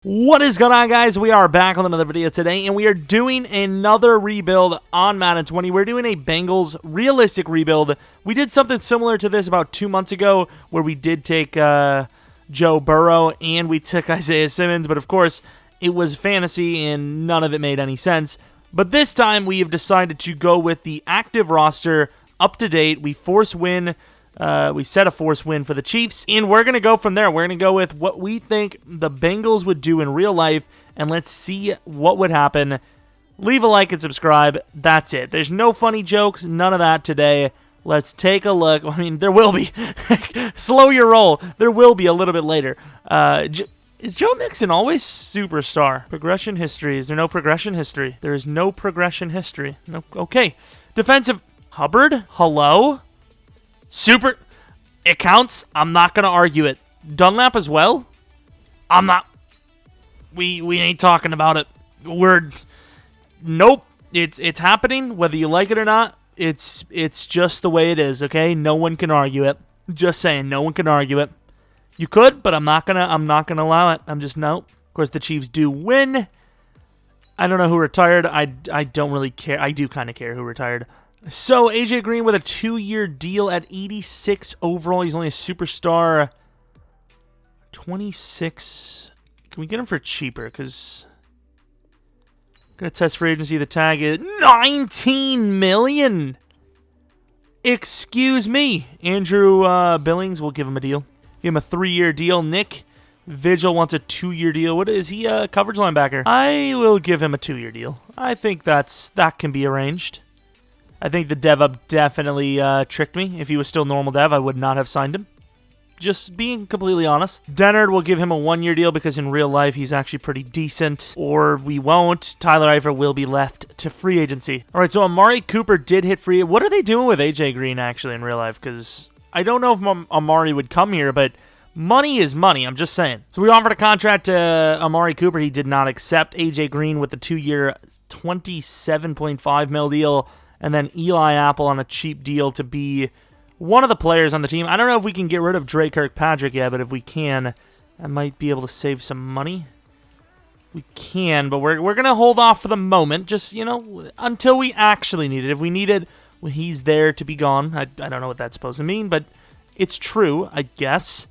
What is going on, guys? We are back on another video today, and we are doing another rebuild on Madden 20. We're doing a Bengals realistic rebuild. We did something similar to this about 2 months ago, where we did take Joe Burrow, and we took Isaiah Simmons, but of course, it was fantasy, and none of it made any sense. But this time, we have decided to go with the active roster, up to date. We set a force win for the Chiefs, and we're going to go from there. We're going to go with what we think the Bengals would do in real life, and let's see what would happen. Leave a like and subscribe. That's it. There's no funny jokes, none of that today. Let's take a look. I mean, there will be. Slow your roll. There will be a little bit later. Is Joe Mixon always superstar? Progression history. Is there no progression history? There is no progression history. No. Okay. Defensive. Hubbard? Hello? Super, it counts. I'm not going to argue it. Dunlap as well? I'm not. We ain't talking about it. Nope. It's happening, whether you like it or not. It's just the way it is, okay? No one can argue it. Just saying, no one can argue it. You could, but I'm not gonna allow it. I'm just, no. Of course, the Chiefs do win. I don't know who retired. I don't really care. I do kind of care who retired. So, AJ Green with a 2-year deal at 86 overall. He's only a superstar. 26. Can we get him for cheaper? Because I'm going to test free agency. The tag is 19 million. Excuse me. Andrew Billings, we'll give him a deal. Give him a 3-year deal. Nick Vigil wants a 2-year deal. What is he? A coverage linebacker. I will give him a 2-year deal. I think that can be arranged. I think the dev up definitely tricked me. If he was still normal dev, I would not have signed him. Just being completely honest. Dennard will give him a 1-year deal because in real life he's actually pretty decent. Or we won't. Tyler Eifert will be left to free agency. All right, so Amari Cooper did hit free. What are they doing with AJ Green actually in real life? Because I don't know if Amari would come here, but money is money. I'm just saying. So we offered a contract to Amari Cooper. He did not accept. AJ Green with the 2-year $27.5 million deal. And then Eli Apple on a cheap deal to be one of the players on the team. I don't know if we can get rid of Dre Kirkpatrick yet, but if we can, I might be able to save some money. We can, but we're going to hold off for the moment, just, you know, until we actually need it. If we need it, well, he's there to be gone. I don't know what that's supposed to mean, but it's true, I guess.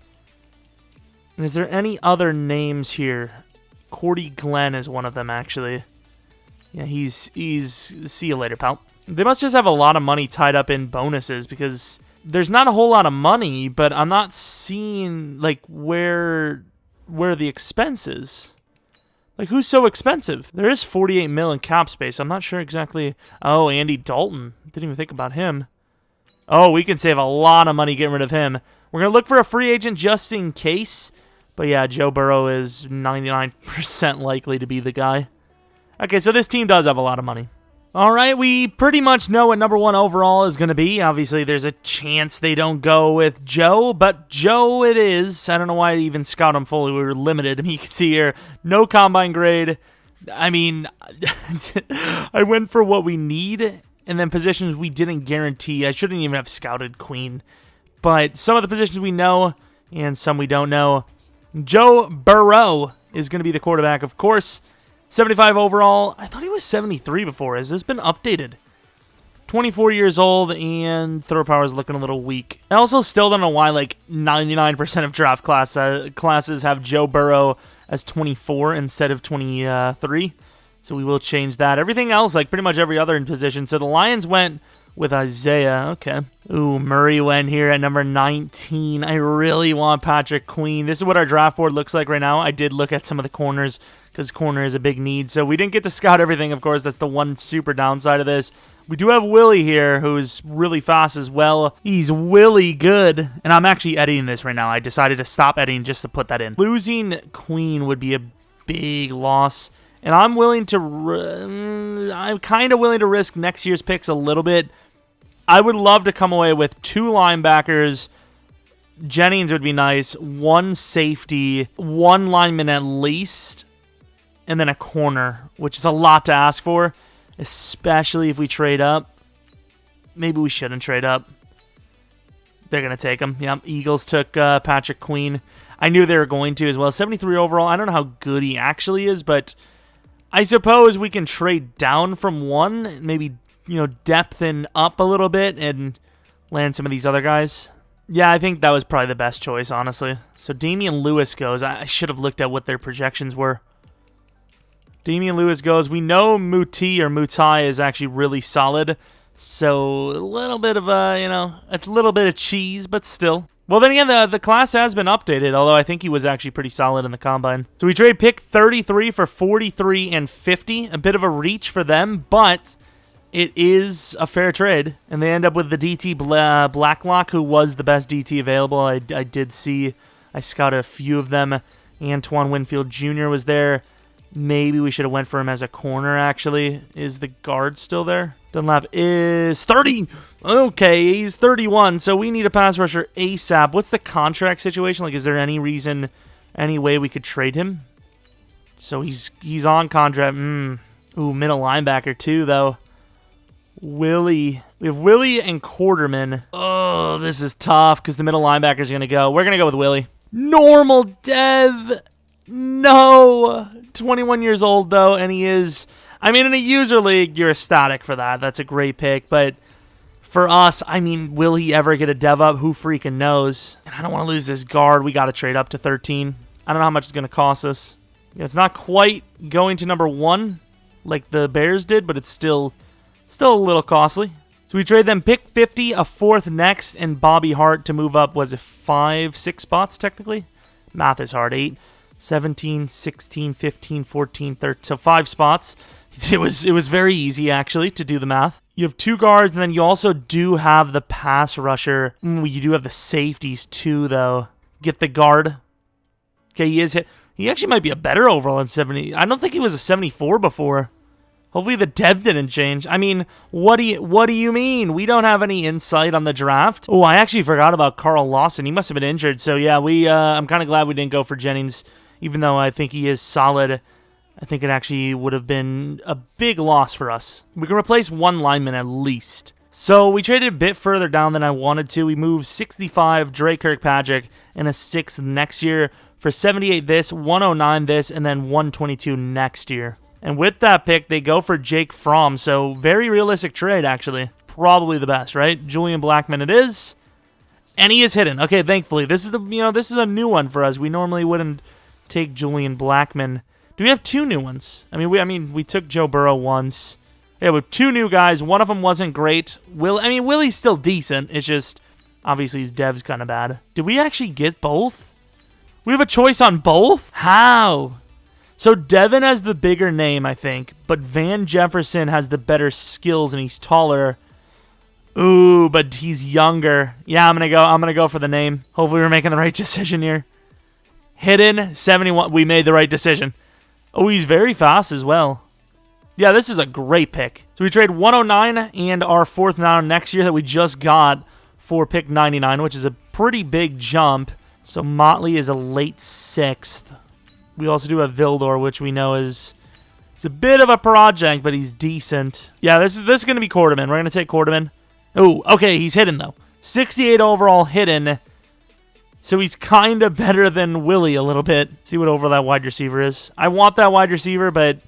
And is there any other names here? Cordy Glenn is one of them, actually. Yeah, he's see you later, pal. They must just have a lot of money tied up in bonuses because there's not a whole lot of money, but I'm not seeing, like, where the expense is. Like, who's so expensive? There is 48 mil in cap space. I'm not sure exactly. Oh, Andy Dalton. Didn't even think about him. Oh, we can save a lot of money getting rid of him. We're going to look for a free agent just in case. But yeah, Joe Burrow is 99% likely to be the guy. Okay, so this team does have a lot of money. All right, we pretty much know what number 1 overall is going to be. Obviously, there's a chance they don't go with Joe, but Joe it is. I don't know why I even scout him fully. We were limited. I mean, you can see here, no combine grade. I mean, I went for what we need, and then positions we didn't guarantee. I shouldn't even have scouted Queen. But some of the positions we know, and some we don't know. Joe Burrow is going to be the quarterback, of course. 75 overall. I thought he was 73 before. Has this been updated? 24 years old, and throw power is looking a little weak. I also still don't know why, like, 99% of draft classes have Joe Burrow as 24 instead of 23. So we will change that. Everything else, like pretty much every other position. So the Lions went with Isaiah. Okay. Ooh, Murray went here at number 19. I really want Patrick Queen. This is what our draft board looks like right now. I did look at some of the corners because corner is a big need. So we didn't get to scout everything, of course. That's the one super downside of this. We do have Willie here, who's really fast as well. He's Willie good. And I'm actually editing this right now. I decided to stop editing just to put that in. Losing Queen would be a big loss. And I'm willing to... I'm kind of willing to risk next year's picks a little bit. I would love to come away with 2 linebackers. Jennings would be nice. 1 safety. 1 lineman at least. And then a corner, which is a lot to ask for, especially if we trade up. Maybe we shouldn't trade up. They're going to take him. Yep, Eagles took Patrick Queen. I knew they were going to as well. 73 overall. I don't know how good he actually is, but I suppose we can trade down from 1, maybe, depthen up a little bit and land some of these other guys. Yeah, I think that was probably the best choice, honestly. So Damian Lewis goes. I should have looked at what their projections were. Damian Lewis goes. We know Mutai is actually really solid. So a little bit of a little bit of cheese, but still. Well, then again, the class has been updated, although I think he was actually pretty solid in the combine. So we trade pick 33 for 43 and 50. A bit of a reach for them, but it is a fair trade. And they end up with the DT Blacklock, who was the best DT available. I did see, I scouted a few of them. Antoine Winfield Jr. was there. Maybe we should have went for him as a corner, actually. Is the guard still there? Dunlap is 30. Okay, he's 31, so we need a pass rusher ASAP. What's the contract situation? Like, is there any reason, any way we could trade him? So he's on contract. Ooh, middle linebacker too, though. Willie. We have Willie and Quarterman. Oh, this is tough because the middle linebacker is going to go. We're going to go with Willie. Normal dev. No. 21 years old, though, and he is... I mean, in a user league, you're ecstatic for that. That's a great pick, but for us, I mean, will he ever get a dev up? Who freaking knows? And I don't want to lose this guard. We got to trade up to 13. I don't know how much it's going to cost us. Yeah, it's not quite going to number 1 like the Bears did, but it's still a little costly. So we trade them pick 50, a 4th next, and Bobby Hart to move up. Was it 5, 6 spots, technically? Math is hard. 8, 17, 16, 15, 14, 13. So 5 spots. It was very easy, actually, to do the math. You have 2 guards, and then you also do have the pass rusher. You do have the safeties, too, though. Get the guard. Okay, he is hit. He actually might be a better overall than 70. I don't think he was a 74 before. Hopefully the dev didn't change. I mean, what do you mean? We don't have any insight on the draft. Oh, I actually forgot about Carl Lawson. He must have been injured. So, yeah, I'm kind of glad we didn't go for Jennings, even though I think he is solid. I think it actually would have been a big loss for us. We can replace 1 lineman at least. So we traded a bit further down than I wanted to. We moved 65 Dre Kirkpatrick and a 6th next year for 78 this, 109 this, and then 122 next year. And with that pick, they go for Jake Fromm. So very realistic trade, actually. Probably the best, right? Julian Blackman it is. And he is hidden. Okay, thankfully. This is this is a new one for us. We normally wouldn't take Julian Blackman. Do we have 2 new ones? I mean, we took Joe Burrow once. Yeah, with 2 new guys. One of them wasn't great. Willie's still decent. It's just, obviously, his dev's kind of bad. Did we actually get both? We have a choice on both? How? So Devin has the bigger name, I think, but Van Jefferson has the better skills and he's taller. Ooh, but he's younger. Yeah, I'm gonna go for the name. Hopefully, we're making the right decision here. Hidden 71. We made the right decision. Oh, he's very fast as well. Yeah, this is a great pick. So we trade 109 and our 4th now next year that we just got for pick 99, which is a pretty big jump. So Motley is a late 6th. We also do have Vildor, which we know he's a bit of a project, but he's decent. Yeah, this is going to be Quarterman. We're going to take Quarterman. Oh, okay, he's hidden, though. 68 overall hidden. So he's kind of better than Willie a little bit. See what overall that wide receiver is. I want that wide receiver, but,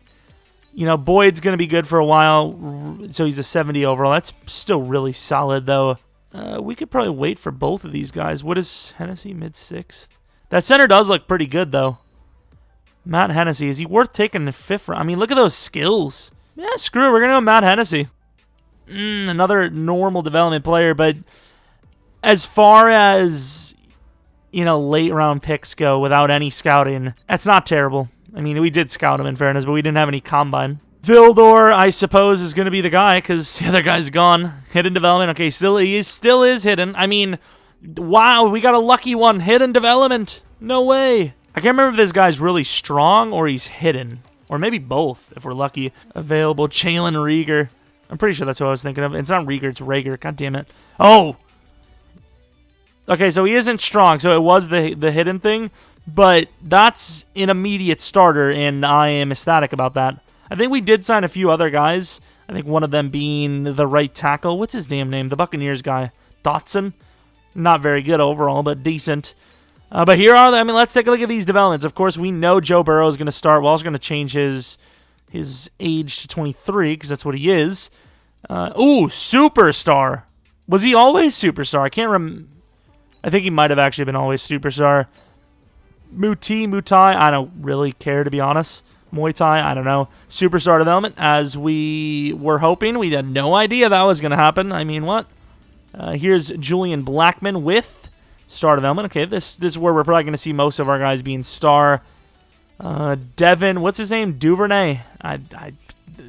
Boyd's going to be good for a while. So he's a 70 overall. That's still really solid, though. We could probably wait for both of these guys. What is Hennessy, mid-6th? That center does look pretty good, though. Matt Hennessy. Is he worth taking the 5th round? I mean, look at those skills. Yeah, screw it. We're going to go Matt Hennessy. Another normal development player, but as far as... late round picks go without any scouting. That's not terrible. I mean, we did scout him in fairness, but we didn't have any combine. Vildor, I suppose, is going to be the guy because the other guy's gone. Hidden development. Okay, he still is hidden. I mean, wow, we got a lucky one. Hidden development. No way. I can't remember if this guy's really strong or he's hidden. Or maybe both, if we're lucky. Available, Jalen Rieger. I'm pretty sure that's what I was thinking of. It's not Rieger, it's Rager. God damn it. Oh! Okay, so he isn't strong, so it was the hidden thing, but that's an immediate starter, and I am ecstatic about that. I think we did sign a few other guys. I think one of them being the right tackle. What's his damn name? The Buccaneers guy. Dotson. Not very good overall, but decent. But here are I mean, let's take a look at these developments. Of course, we know Joe Burrow is going to start. We're also going to change his age to 23 because that's what he is. Ooh, superstar. Was he always superstar? I can't remember. I think he might have actually been always superstar. Muay, I don't really care, to be honest. Muay Thai, I don't know. Superstar development, as we were hoping. We had no idea that was going to happen. I mean, what? Here's Julian Blackmon with star development. Okay, this is where we're probably going to see most of our guys being star. Devin, what's his name? Duvernay.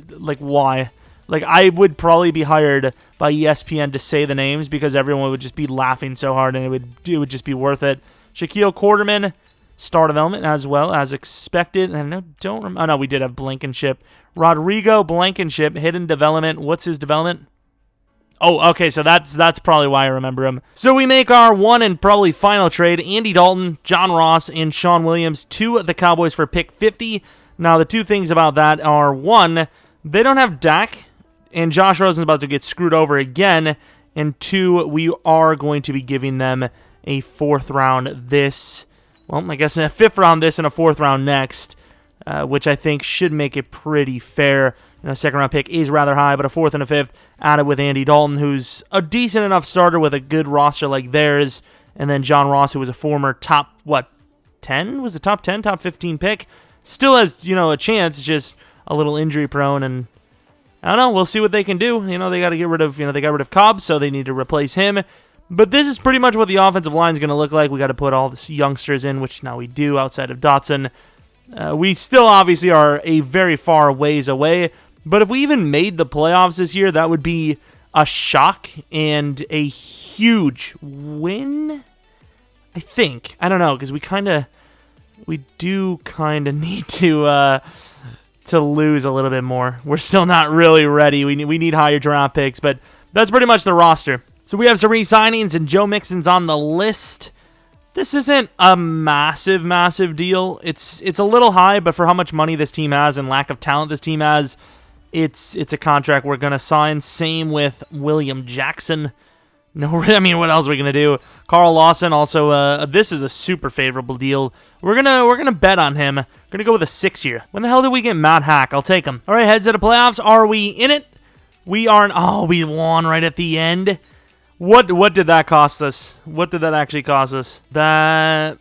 Like, why? Like, I would probably be hired by ESPN to say the names because everyone would just be laughing so hard and it would just be worth it. Shaquille Quarterman, star development as well as expected. And I don't remember. Oh, no, we did have Blankenship. Rodrigo Blankenship, hidden development. What's his development? Oh, okay, so that's probably why I remember him. So we make our one and probably final trade. Andy Dalton, John Ross, and Sean Williams to the Cowboys for pick 50. Now, the two things about that are, one, they don't have Dak, and Josh Rosen's about to get screwed over again. And two, we are going to be giving them a 4th round this. Well, I guess in a 5th round this and a 4th round next, which I think should make it pretty fair. You know, 2nd round pick is rather high, but a 4th and a 5th added with Andy Dalton, who's a decent enough starter with a good roster like theirs. And then John Ross, who was a former top, 10? Was it top 10, top 15 pick? Still has, a chance, just a little injury prone. And I don't know, we'll see what they can do. They got to get rid of, they got rid of Cobb, so they need to replace him. But this is pretty much what the offensive line is going to look like. We got to put all the youngsters in, which now we do outside of Dotson. We still obviously are a very far ways away. But if we even made the playoffs this year, that would be a shock and a huge win, I think. I don't know, because we do kind of need to lose a little bit more. We're still not really ready. We need higher draft picks, but that's pretty much the roster. So we have some re-signings, and Joe Mixon's on the list. This isn't a massive, massive deal. It's a little high, but for how much money this team has and lack of talent this team has, it's a contract we're going to sign. Same with William Jackson. No, I mean, what else are we going to do? Carl Lawson also, this is a super favorable deal. We're gonna bet on him. We're going to go with a 6-year. When the hell did we get Matt Hack? I'll take him. All right, heads to the playoffs. Are we in it? We aren't. Oh, we won right at the end. What did that cost us? What did that actually cost us? It could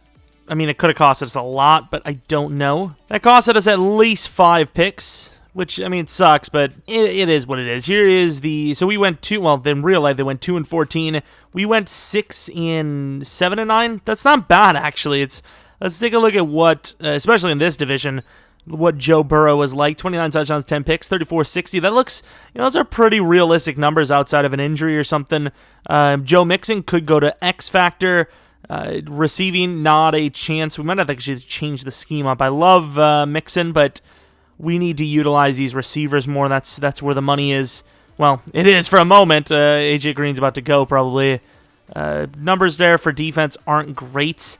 have costed us a lot, but I don't know. That costed us at least 5 picks. Which, it sucks, but it is what it is. Here is so we went in real life, they went 2-14. We went 6-7-9. That's not bad, actually. Let's take a look at what, especially in this division, what Joe Burrow was like. 29 touchdowns, 10 picks, 34-60. That looks, those are pretty realistic numbers outside of an injury or something. Joe Mixon could go to X Factor. Receiving, not a chance. We might have to actually change the scheme up. I love Mixon, but we need to utilize these receivers more. That's where the money is. Well, it is for a moment. AJ Green's about to go, probably. Numbers there for defense aren't great.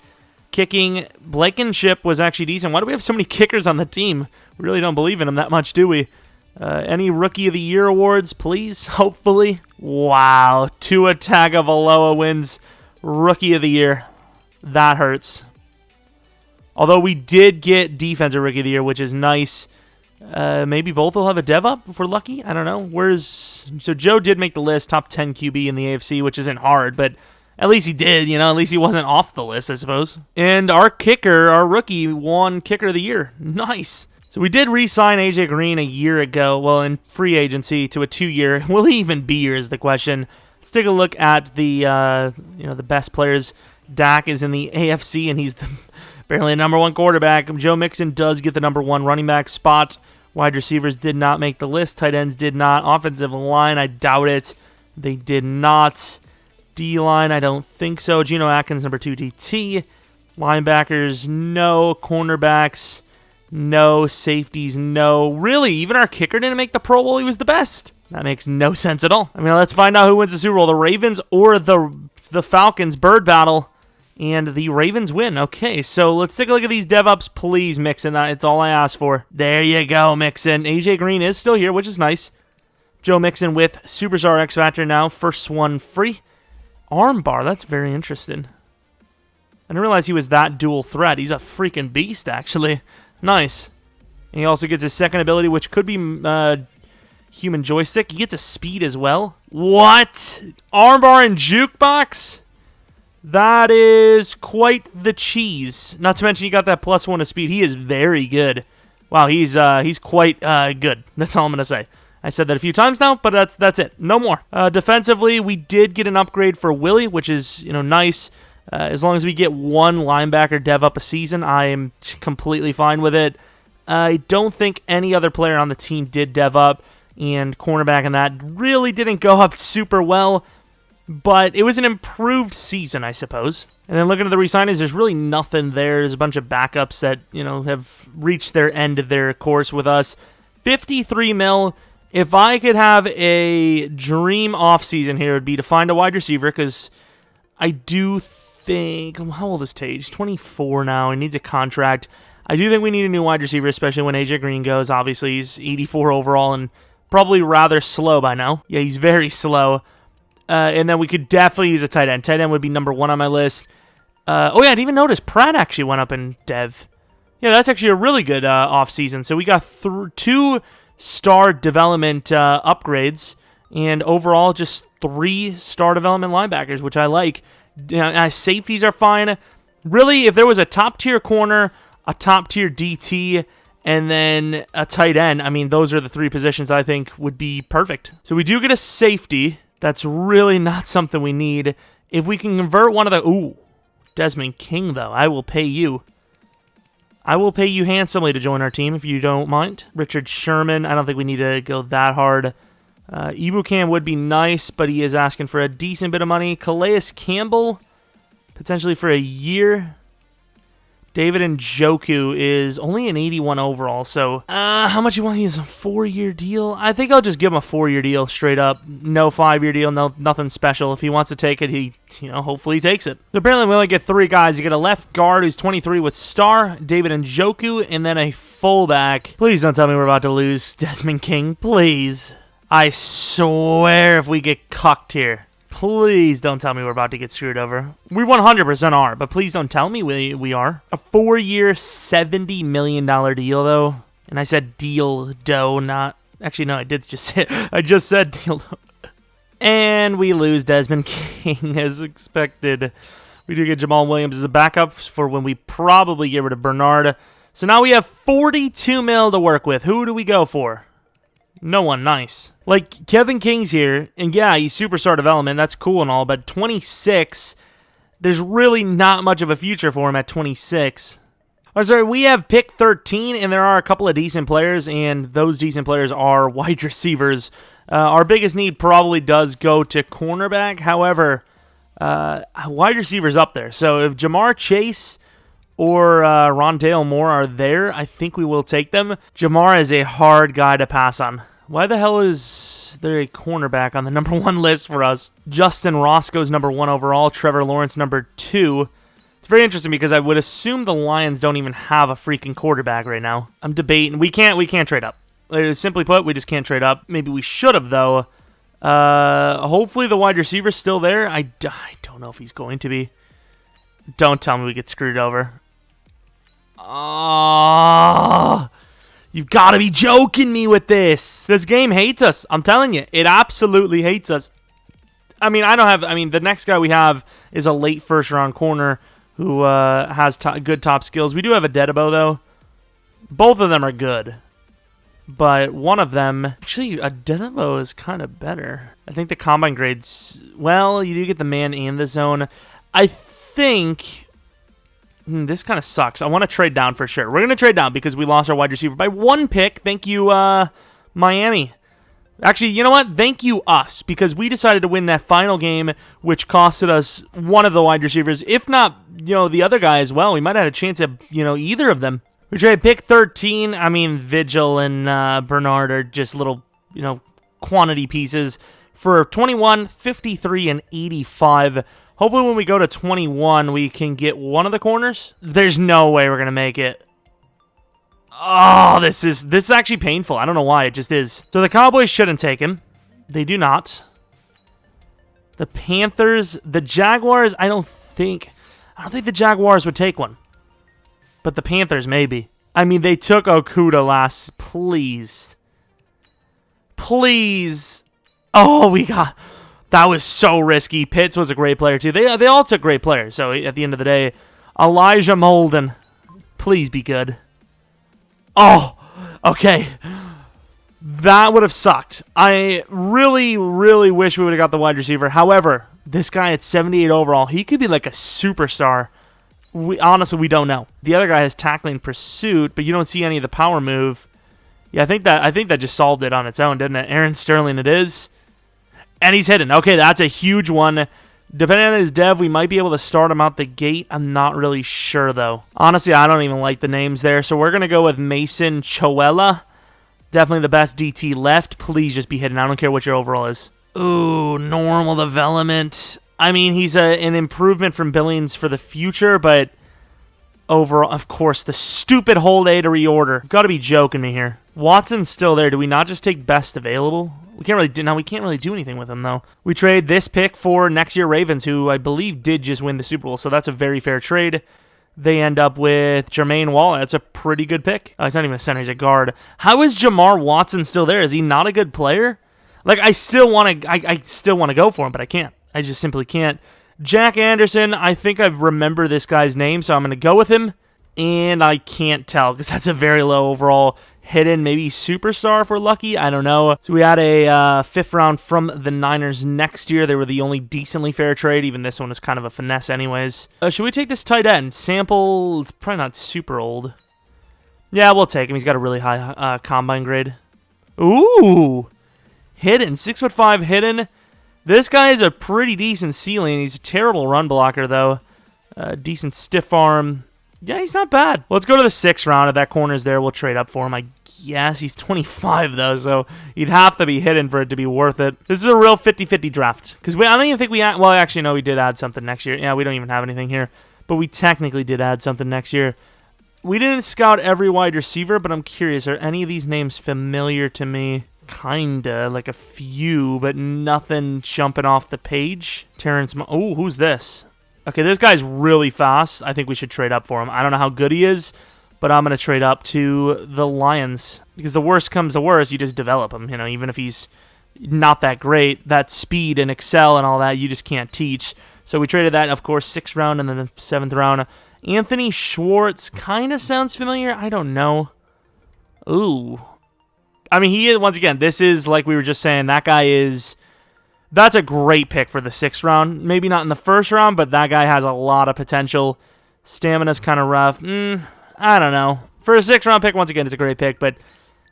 Kicking, Blankenship was actually decent. Why do we have so many kickers on the team? We really don't believe in them that much, do we? Any Rookie of the Year awards, please? Hopefully. Wow. Tua Tagovailoa wins Rookie of the Year. That hurts. Although we did get Defensive Rookie of the Year, which is nice. Maybe both will have a dev up if we're lucky. I don't know. So Joe did make the list, top 10 QB in the AFC, which isn't hard, but at least he did, at least he wasn't off the list, I suppose. And our kicker, our rookie, won Kicker of the Year. Nice. So we did re-sign AJ Green a year ago, well, in free agency to a 2-year. Will he even be here is the question. Let's take a look at the best players. Dak is in the AFC, and he's apparently the number 1 quarterback. Joe Mixon does get the number 1 running back spot. Wide receivers did not make the list. Tight ends did not. Offensive line, I doubt it. They did not. D-line, I don't think so. Geno Atkins, number 2 DT. Linebackers, no. Cornerbacks, no. Safeties, no. Really, even our kicker didn't make the Pro Bowl. He was the best. That makes no sense at all. Let's find out who wins the Super Bowl. The Ravens or the Falcons. Bird battle. And the Ravens win. Okay, so let's take a look at these dev-ups, please, Mixon. It's all I asked for. There you go, Mixon. AJ Green is still here, which is nice. Joe Mixon with Superstar X Factor now. First one free. Armbar, that's very interesting. I didn't realize he was that dual threat. He's a freaking beast, actually. Nice. And he also gets his second ability, which could be human joystick. He gets a speed as well. What? Armbar and jukebox? That is quite the cheese. Not to mention he got that +1 to speed. He is very good. Wow, he's quite good. That's all I'm going to say. I said that a few times now, but that's it. No more. Defensively, we did get an upgrade for Willie, which is, nice. As long as we get one linebacker dev up a season, I am completely fine with it. I don't think any other player on the team did dev up, and cornerback and that really didn't go up super well, but it was an improved season, I suppose. And then looking at the re-signings, there's really nothing there. There's a bunch of backups that, have reached their end of their course with us. 53 mil. If I could have a dream offseason here, it would be to find a wide receiver, because I do think, how old is Tage? 24 now. He needs a contract. I do think we need a new wide receiver, especially when AJ Green goes. Obviously, he's 84 overall and probably rather slow by now. Yeah, he's very slow. And then we could definitely use a tight end. Tight end would be number 1 on my list. I didn't even notice Pratt actually went up in dev. Yeah, that's actually a really good offseason. So we got 2 star development upgrades, and overall just 3 star development linebackers, which I like. Safeties are fine. Really, if there was a top-tier corner, a top-tier DT, and then a tight end, those are the 3 positions I think would be perfect. So we do get a safety. That's really not something we need. If we can convert one of the... Ooh, Desmond King, though. I will pay you. I will pay you handsomely to join our team, if you don't mind. Richard Sherman, I don't think we need to go that hard. Ibukam would be nice, but he is asking for a decent bit of money. Calais Campbell, potentially for a year. David Njoku is only an 81 overall, so how much you want? He has a 4-year deal? I think I'll just give him a 4-year deal straight up. No 5-year deal, no nothing special. If he wants to take it, he hopefully he takes it. So apparently we only get 3 guys. You get a left guard who's 23 with star, David Njoku, and then a fullback. Please don't tell me we're about to lose Desmond King, please. I swear if we get cucked here. Please don't tell me we're about to get screwed over. We 100% are, but please don't tell me we are. A 4-year, $70 million deal, though. And I said deal, dough, not... Actually, no, I did just say... I just said deal, dough. And we lose Desmond King, as expected. We do get Jamal Williams as a backup for when we probably get rid of Bernard. So now we have 42 mil to work with. Who do we go for? No one. Nice. Like, Kevin King's here, and yeah, he's superstar development. That's cool and all, but 26, there's really not much of a future for him at 26. Oh, sorry, we have pick 13, and there are a couple of decent players, and those decent players are wide receivers. Our biggest need probably does go to cornerback. However, wide receivers up there. So if Jamar Chase or Rondale Moore are there, I think we will take them. Jamar is a hard guy to pass on. Why the hell is there a cornerback on the number 1 list for us? Justin Roscoe's number 1 overall. Trevor Lawrence number 2. It's very interesting because I would assume the Lions don't even have a freaking quarterback right now. I'm debating. We can't trade up. Simply put, we just can't trade up. Maybe we should have, though. Hopefully the wide receiver's still there. I don't know if he's going to be. Don't tell me we get screwed over. Oh... You've got to be joking me with this. This game hates us. I'm telling you. It absolutely hates us. The next guy we have is a late first-round corner who has good top skills. We do have a Dedebo, though. Both of them are good. But one of them... Actually, a Dedebo is kind of better. I think the combine grades... Well, you do get the man and the zone. I think... This kind of sucks. I want to trade down for sure. We're going to trade down because we lost our wide receiver by 1 pick. Thank you, Miami. Actually, you know what? Thank you, us, because we decided to win that final game, which costed us one of the wide receivers. If not, the other guy as well. We might have had a chance at, either of them. We traded pick 13. Vigil and Bernard are just little, quantity pieces for 21, 53, and 85. Hopefully when we go to 21, we can get one of the corners. There's no way we're going to make it. Oh, this is actually painful. I don't know why. It just is. So the Cowboys shouldn't take him. They do not. The Panthers, the Jaguars, I don't I don't think the Jaguars would take one. But the Panthers, maybe. I mean, they took Okuda last. Please. Please. Oh, we got... That was so risky. Pitts was a great player, too. They all took great players. So, at the end of the day, Elijah Molden. Please be good. Oh, okay. That would have sucked. I really, really wish we would have got the wide receiver. However, this guy at 78 overall, he could be like a superstar. Honestly, we don't know. The other guy has tackling pursuit, but you don't see any of the power move. Yeah, I think that just solved it on its own, didn't it? Aaron Sterling it is. And he's hidden. Okay, that's a huge one. Depending on his dev, we might be able to start him out the gate. I'm not really sure, though. Honestly, I don't even like the names there. So we're going to go with Mason Choella. Definitely the best DT left. Please just be hidden. I don't care what your overall is. Ooh, normal development. I mean, he's an improvement from Billings for the future, but overall, of course, the stupid hold A to reorder. You've got to be joking me here. Watson's still there. Do we not just take best available? We can't really do anything with him, though. We trade this pick for next year Ravens, who I believe did just win the Super Bowl, so that's a very fair trade. They end up with Jermaine Waller. That's a pretty good pick. Oh, he's not even a center. He's a guard. How is Jamar Watson still there? Is he not a good player? Like, I still want to go for him, but I can't. I just simply can't. Jack Anderson, I think I've remembered this guy's name, so I'm going to go with him. And I can't tell because that's a very low overall. Hidden, maybe superstar if we're lucky. I don't know. So we had a fifth round from the Niners next year. They were the only decently fair trade. Even this one is kind of a finesse anyways. Should we take this tight end? Sample, probably not super old. Yeah, we'll take him. He's got a really high combine grade. Ooh. Hidden. 6'5" hidden. This guy has a pretty decent ceiling. He's a terrible run blocker, though. Decent stiff arm. Yeah, he's not bad. Let's go to the 6th round. If that corner's there, we'll trade up for him. I guess he's 25, though, so he'd have to be hidden for it to be worth it. This is a real 50-50 draft. Because I don't even think we... Well, actually, no, we did add something next year. Yeah, we don't even have anything here. But we technically did add something next year. We didn't scout every wide receiver, but I'm curious. Are any of these names familiar to me? Kinda, like a few, but nothing jumping off the page. Terrence... Oh, who's this? Okay, this guy's really fast. I think we should trade up for him. I don't know how good he is, but I'm going to trade up to the Lions. Because the worst comes to worst, you just develop him. You know, even if he's not that great, that speed and excel and all that, you just can't teach. So we traded that, of course, 6th round and then the 7th round. Anthony Schwartz kind of sounds familiar. I don't know. Ooh. I mean, he is, once again, this is, like we were just saying, that guy is... That's a great pick for the 6th round. Maybe not in the 1st round, but that guy has a lot of potential. Stamina's kind of rough. I don't know. For a 6th round pick, once again, it's a great pick. But,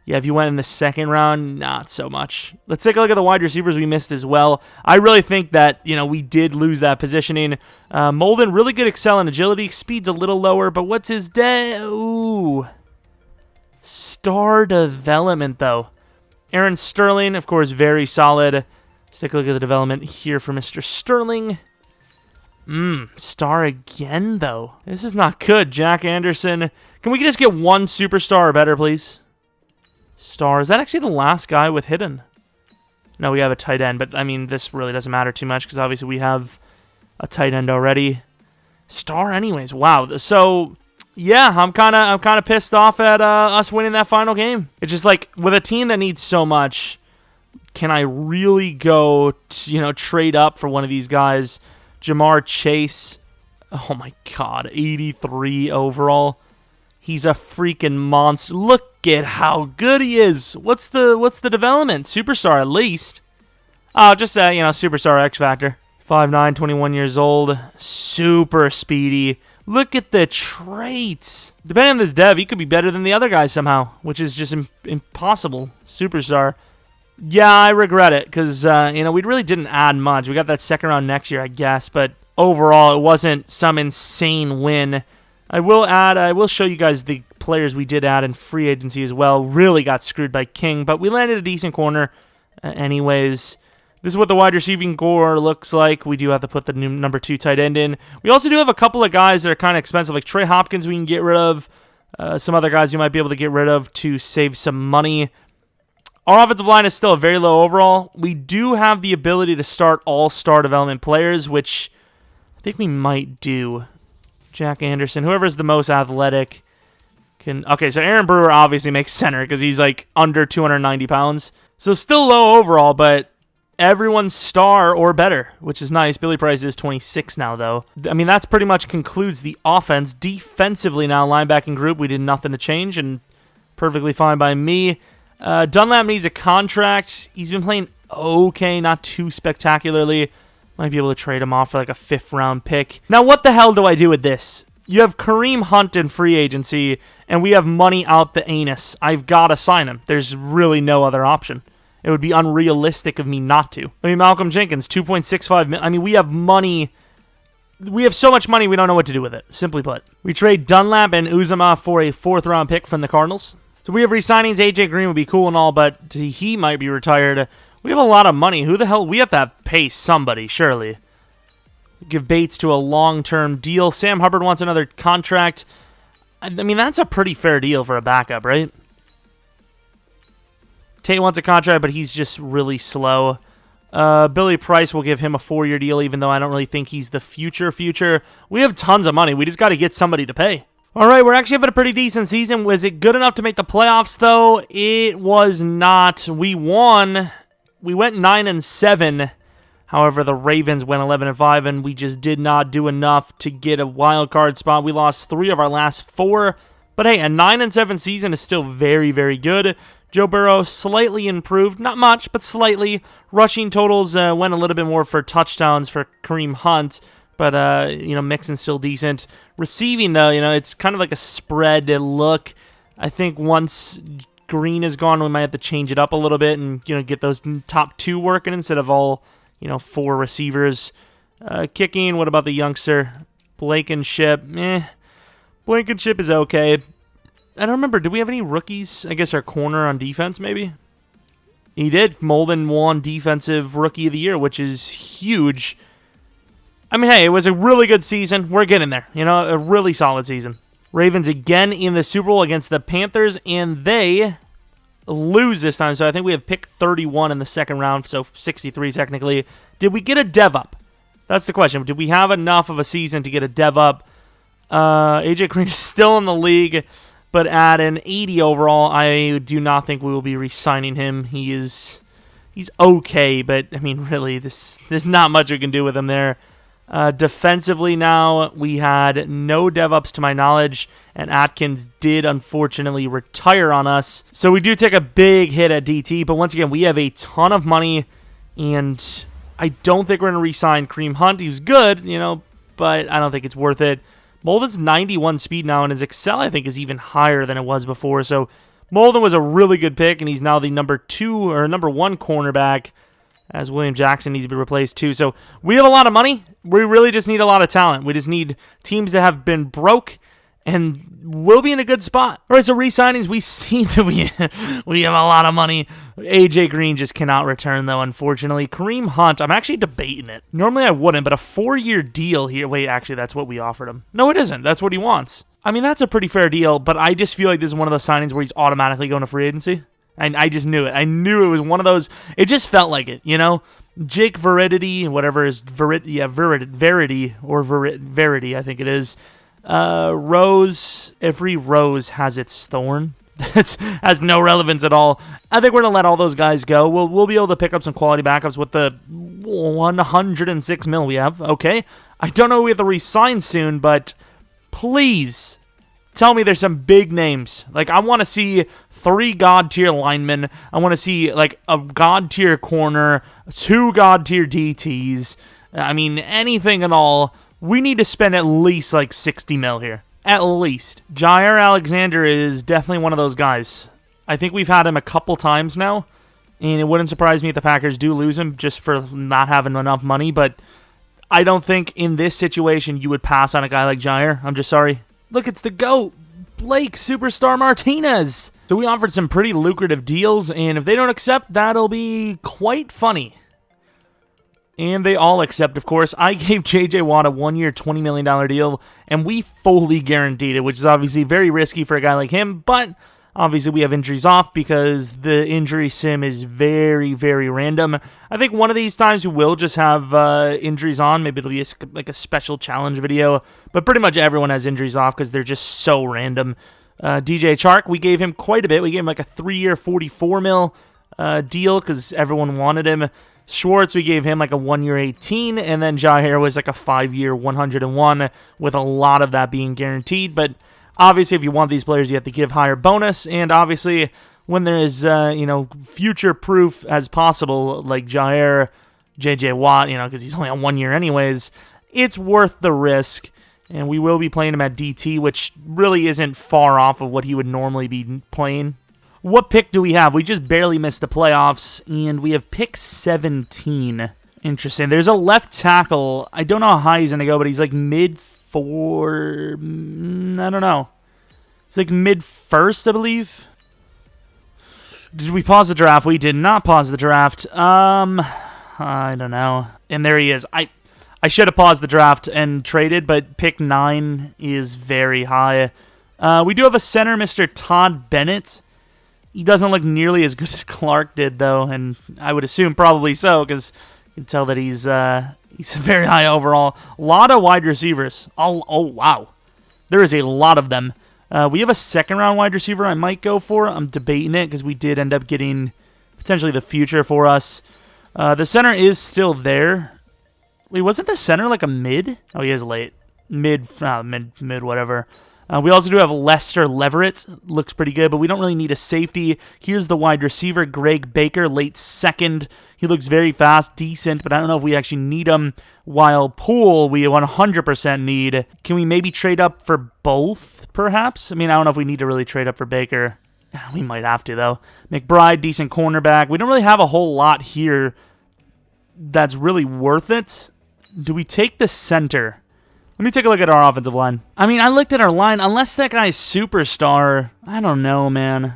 yeah, if you went in the 2nd round, not so much. Let's take a look at the wide receivers we missed as well. I really think that, you know, we did lose that positioning. Molden, really good excel and agility. Speed's a little lower, but what's his Ooh. Star development, though. Aaron Sterling, of course, very solid. Let's take a look at the development here for Mr. Sterling. Star again, though. This is not good. Jack Anderson. Can we just get one superstar or better, please? Star. Is that actually the last guy with hidden? No, we have a tight end, but, I mean, this really doesn't matter too much because obviously we have a tight end already. Star anyways. Wow. So, yeah, I'm kind of pissed off at us winning that final game. It's just like, with a team that needs so much... Can I really go, trade up for one of these guys? Jamar Chase. Oh, my God. 83 overall. He's a freaking monster. Look at how good he is. What's the development? Superstar, at least. Oh, just, Superstar X Factor. 5'9", 21 years old. Super speedy. Look at the traits. Depending on this dev, he could be better than the other guys somehow, which is just impossible. Superstar. Yeah, I regret it because, we really didn't add much. We got that 2nd round next year, I guess, but overall, it wasn't some insane win. I will show you guys the players we did add in free agency as well. Really got screwed by King, but we landed a decent corner anyways. This is what the wide receiving core looks like. We do have to put the new number 2 tight end in. We also do have a couple of guys that are kind of expensive, like Trey Hopkins we can get rid of. Some other guys you might be able to get rid of to save some money. Our offensive line is still a very low overall. We do have the ability to start all-star development players, which I think we might do. Jack Anderson, whoever's the most athletic can... Okay, so Aaron Brewer obviously makes center because he's like under 290 pounds. So still low overall, but everyone's star or better, which is nice. Billy Price is 26 now, though. I mean, that's pretty much concludes the offense. Defensively now, linebacking group, we did nothing to change, and perfectly fine by me. Dunlap needs a contract. He's been playing okay, not too spectacularly. Might be able to trade him off for like a 5th-round pick. Now, what the hell do I do with this? You have Kareem Hunt in free agency, and we have money out the anus. I've got to sign him. There's really no other option. It would be unrealistic of me not to. I mean, Malcolm Jenkins, $2.65 million. I mean, we have money. We have so much money, we don't know what to do with it, simply put. We trade Dunlap and Uzomah for a 4th-round pick from the Cardinals. So we have re-signings. AJ Green would be cool and all, but he might be retired. We have a lot of money. Who the hell? We have to pay somebody, surely. Give Bates to a long-term deal. Sam Hubbard wants another contract. I mean, that's a pretty fair deal for a backup, right? Tate wants a contract, but he's just really slow. Billy Price will give him a 4-year deal, even though I don't really think he's the future. We have tons of money. We just got to get somebody to pay. All right, we're actually having a pretty decent season. Was it good enough to make the playoffs, though? It was not. We won. We went 9-7. However, the Ravens went 11-5, and we just did not do enough to get a wild card spot. We lost 3 of our last 4. But hey, a 9-7 season is still very, very good. Joe Burrow slightly improved, not much, but slightly. Rushing totals went a little bit more for touchdowns for Kareem Hunt, but Mixon's still decent. Receiving though, it's kind of like a spread look. I think once Green is gone, we might have to change it up a little bit and get those top 2 working instead of all 4 receivers. Kicking, what about the youngster Blankenship? Blankenship is okay. I don't remember. Did we have any rookies? I guess our corner on defense, maybe? He did. Molden won Defensive Rookie of the Year, which is huge. I mean, hey, it was a really good season. We're getting there. A really solid season. Ravens again in the Super Bowl against the Panthers, and they lose this time. So I think we have pick 31 in the second round, so 63 technically. Did we get a dev up? That's the question. Did we have enough of a season to get a dev up? AJ Green is still in the league. But at an 80 overall, I do not think we will be re-signing him. He's okay, but, I mean, really, there's not much we can do with him there. Defensively now, we had no dev-ups to my knowledge, and Atkins did, unfortunately, retire on us. So we do take a big hit at DT, but once again, we have a ton of money, and I don't think we're going to re-sign Kareem Hunt. He was good, but I don't think it's worth it. Molden's 91 speed now, and his Excel, I think, is even higher than it was before. So Molden was a really good pick, and he's now the number 1 cornerback, as William Jackson needs to be replaced too. So we have a lot of money. We really just need a lot of talent. We just need teams that have been broke, and we'll be in a good spot. All right, so re-signings, we seem to be, we have a lot of money. AJ Green just cannot return, though, unfortunately. Kareem Hunt, I'm actually debating it. Normally I wouldn't, but a 4-year deal here. Wait, actually, that's what we offered him. No, it isn't. That's what he wants. I mean, that's a pretty fair deal, but I just feel like this is one of those signings where he's automatically going to free agency. And I just knew it. I knew it was one of those. It just felt like it, Jake Veridity, whatever is Verity, or Verity, I think it is. Rose, every rose has its thorn. That has no relevance at all. I think we're going to let all those guys go. We'll be able to pick up some quality backups with the 106 mil we have. Okay. I don't know if we have to re-sign soon, but please tell me there's some big names. Like, I want to see 3 God-tier linemen. I want to see, like, a God-tier corner, 2 God-tier DTs. I mean, anything at all. We need to spend at least, like, 60 mil here. At least. Jair Alexander is definitely one of those guys. I think we've had him a couple times now, and it wouldn't surprise me if the Packers do lose him just for not having enough money, but I don't think in this situation you would pass on a guy like Jair. I'm just sorry. Look, it's the GOAT, Blake Superstar Martinez. So we offered some pretty lucrative deals, and if they don't accept, that'll be quite funny. And they all accept, of course. I gave J.J. Watt a 1-year, $20 million deal, and we fully guaranteed it, which is obviously very risky for a guy like him, but Obviously, we have injuries off because the injury sim is very, very random. I think one of these times we will just have injuries on. Maybe it'll be like a special challenge video. But pretty much everyone has injuries off because they're just so random. DJ Chark, we gave him quite a bit. We gave him like a 3-year, 44 mil deal because everyone wanted him. Schwartz, we gave him like a 1-year 18, and then Jair was like a 5-year 101, with a lot of that being guaranteed. But obviously, if you want these players, you have to give higher bonus, and obviously, when there's future proof as possible, like Jair, JJ Watt, because he's only on 1 year anyways, it's worth the risk. And we will be playing him at DT, which really isn't far off of what he would normally be playing. What pick do we have? We just barely missed the playoffs, and we have pick 17. Interesting. There's a left tackle. I don't know how high he's going to go, but he's like mid-4... I don't know. It's like mid-first, I believe. Did we pause the draft? We did not pause the draft. I don't know. And there he is. I should have paused the draft and traded, but pick 9 is very high. We do have a center, Mr. Todd Bennett. He doesn't look nearly as good as Clark did, though, and I would assume probably so, because you can tell that he's very high overall. A lot of wide receivers. Oh, wow. There is a lot of them. We have a second-round wide receiver I might go for. I'm debating it, because we did end up getting potentially the future for us. The center is still there. Wait, wasn't the center like a mid? Oh, he is late. Mid, whatever. We also do have Lester Leverett. Looks pretty good, but we don't really need a safety. Here's the wide receiver, Greg Baker, late second. He looks very fast, decent, but I don't know if we actually need him. While Poole, we 100% need. Can we maybe trade up for both, perhaps? I mean, I don't know if we need to really trade up for Baker. We might have to, though. McBride, decent cornerback. We don't really have a whole lot here that's really worth it. Do we take the center? Let me take a look at our offensive line. I mean, I looked at our line. Unless that guy's superstar, I don't know, man.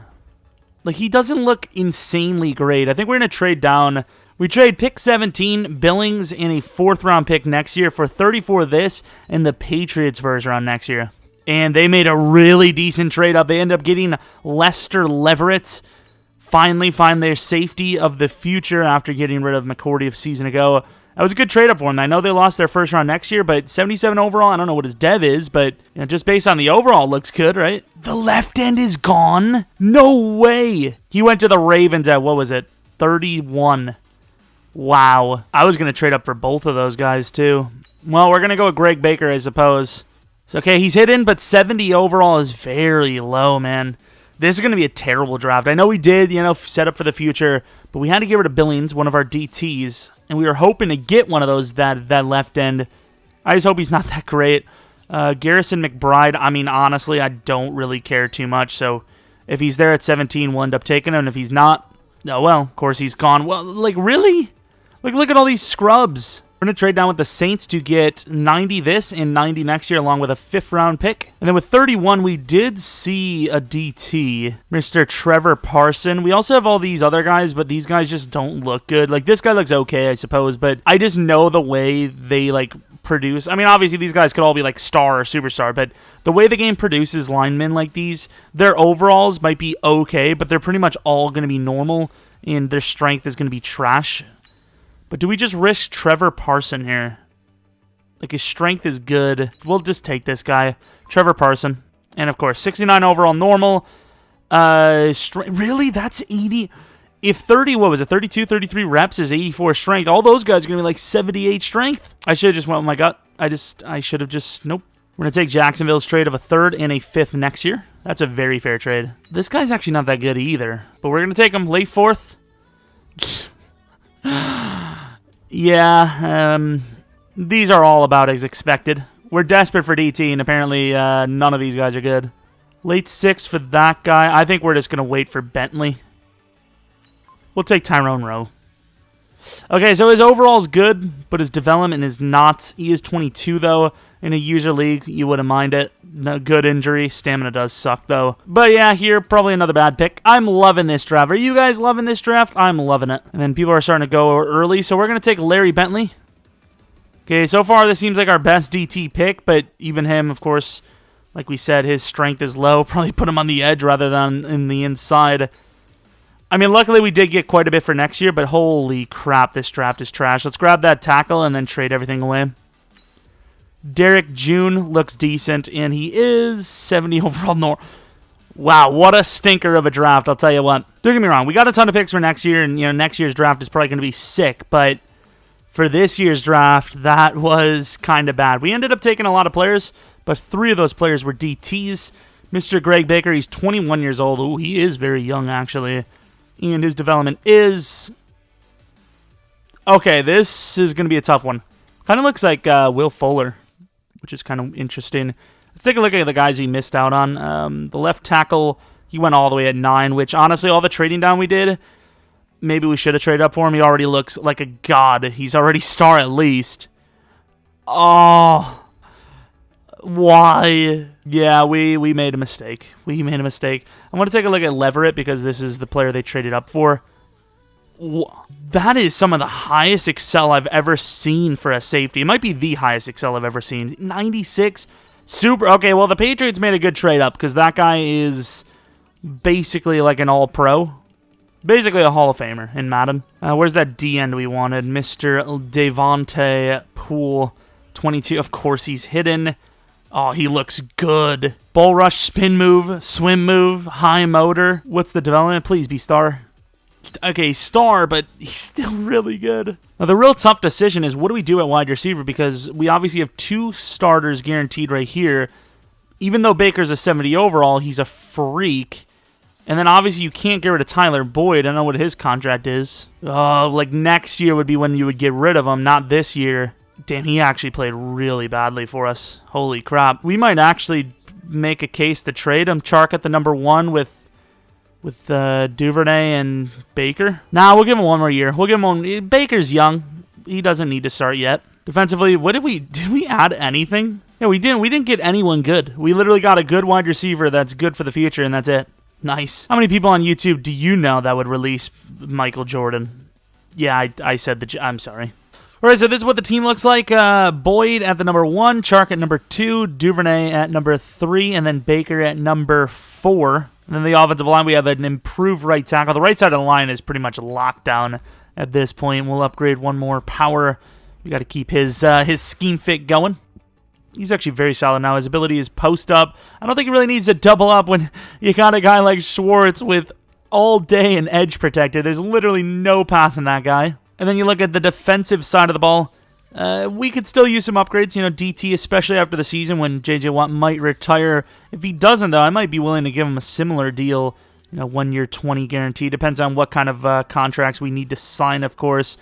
Like, he doesn't look insanely great. I think we're going to trade down. We trade pick 17, Billings, and a 4th-round pick next year for 34 this and the Patriots first round next year. And they made a really decent trade up. They end up getting Lester Leverett. Finally find their safety of the future after getting rid of McCourty a season ago. That was a good trade-up for them. I know they lost their first round next year, but 77 overall, I don't know what his dev is, but just based on the overall, looks good, right? The left end is gone? No way! He went to the Ravens at, what was it, 31. Wow. I was going to trade up for both of those guys, too. Well, we're going to go with Greg Baker, I suppose. So, okay, he's hidden, but 70 overall is very low, man. This is going to be a terrible draft. I know we did, set up for the future, but we had to get rid of Billings, one of our DTs, and we were hoping to get one of those, that left end. I just hope he's not that great. Garrison McBride, I mean, honestly, I don't really care too much, so if he's there at 17, we'll end up taking him, and if he's not, oh, well, of course he's gone. Well, like, really? Like, look at all these scrubs. We're going to trade down with the Saints to get 90 this and 90 next year, along with a 5th-round pick. And then with 31, we did see a DT, Mr. Trevor Parson. We also have all these other guys, but these guys just don't look good. Like, this guy looks okay, I suppose, but I just know the way they, like, produce. I mean, obviously, these guys could all be, like, star or superstar, but the way the game produces linemen like these, their overalls might be okay, but they're pretty much all going to be normal, and their strength is going to be trash. But do we just risk Trevor Parson here? Like, his strength is good. We'll just take this guy, Trevor Parson. And, of course, 69 overall normal. Really? That's 80? If 30, what was it, 32, 33 reps is 84 strength, all those guys are going to be like 78 strength. I should have just went with my gut. I should have just, nope. We're going to take Jacksonville's trade of a 3rd and a 5th next year. That's a very fair trade. This guy's actually not that good either. But we're going to take him late 4th. Yeah, these are all about as expected. We're desperate for DT, and apparently none of these guys are good. Late 6th for that guy. I think we're just going to wait for Bentley. We'll take Tyrone Rowe. Okay, so his overall's good, but his development is not. He is 22, though. In a user league, you wouldn't mind it. No good injury. Stamina does suck, though. But yeah, here, probably another bad pick. I'm loving this draft. Are you guys loving this draft? I'm loving it. And then people are starting to go early, so we're going to take Larry Bentley. Okay, so far this seems like our best DT pick, but even him, of course, Like we said, his strength is low. Probably put him on the edge rather than in the inside. I mean, luckily we did get quite a bit for next year, but holy crap, this draft is trash. Let's grab that tackle and then trade everything away. Derek June looks decent, and he is 70 overall. Wow, what a stinker of a draft, I'll tell you what. Don't get me wrong, we got a ton of picks for next year, and next year's draft is probably going to be sick, but for this year's draft, that was kind of bad. We ended up taking a lot of players, but 3 of those players were DTs. Mr. Greg Baker, he's 21 years old. Ooh, he is very young, actually. And his development is... Okay, this is going to be a tough one. Kind of looks like Will Fuller, which is kind of interesting. Let's take a look at the guys he missed out on. The left tackle, he went all the way at 9, which honestly, all the trading down we did, maybe we should have traded up for him. He already looks like a god. He's already star at least. Oh... Why? Yeah, we made a mistake. We made a mistake. I want to take a look at Leverett because this is the player they traded up for. That is some of the highest Excel I've ever seen for a safety. It might be the highest Excel I've ever seen. 96. Super. Okay, well, the Patriots made a good trade up because that guy is basically like an all-pro. Basically a Hall of Famer in Madden. Where's that D end we wanted? Mr. Devontae Poole, 22. Of course, he's hidden. Oh, he looks good. Bull rush, spin move, swim move, high motor. What's the development? Please be star. Okay, star, but he's still really good. Now, the real tough decision is what do we do at wide receiver? Because we obviously have 2 starters guaranteed right here. Even though Baker's a 70 overall, he's a freak. And then obviously you can't get rid of Tyler Boyd. I don't know what his contract is. Oh, like next year would be when you would get rid of him, not this year. Damn, he actually played really badly for us. Holy crap. We might actually make a case to trade him. Chark at the number 1 with Duvernay and Baker. Nah, we'll give him one more year. We'll give him one. Baker's young. He doesn't need to start yet. Defensively, what did we add anything? Yeah, we didn't get anyone good. We literally got a good wide receiver that's good for the future, and that's it. Nice. How many people on YouTube do you know that would release Michael Jordan? Yeah, I said I'm sorry. All right, so this is what the team looks like. Boyd at the number 1, Chark at number 2, Duvernay at number 3, and then Baker at number 4. And then the offensive line, we have an improved right tackle. The right side of the line is pretty much locked down at this point. We'll upgrade one more power. We got to keep his scheme fit going. He's actually very solid now. His ability is post up. I don't think he really needs to double up when you got a guy like Schwartz with all day an edge protector. There's literally no passing that guy. And then you look at the defensive side of the ball. We could still use some upgrades, DT, especially after the season when J.J. Watt might retire. If he doesn't, though, I might be willing to give him a similar deal, 1 year, 20 guarantee. Depends on what kind of contracts we need to sign, of course.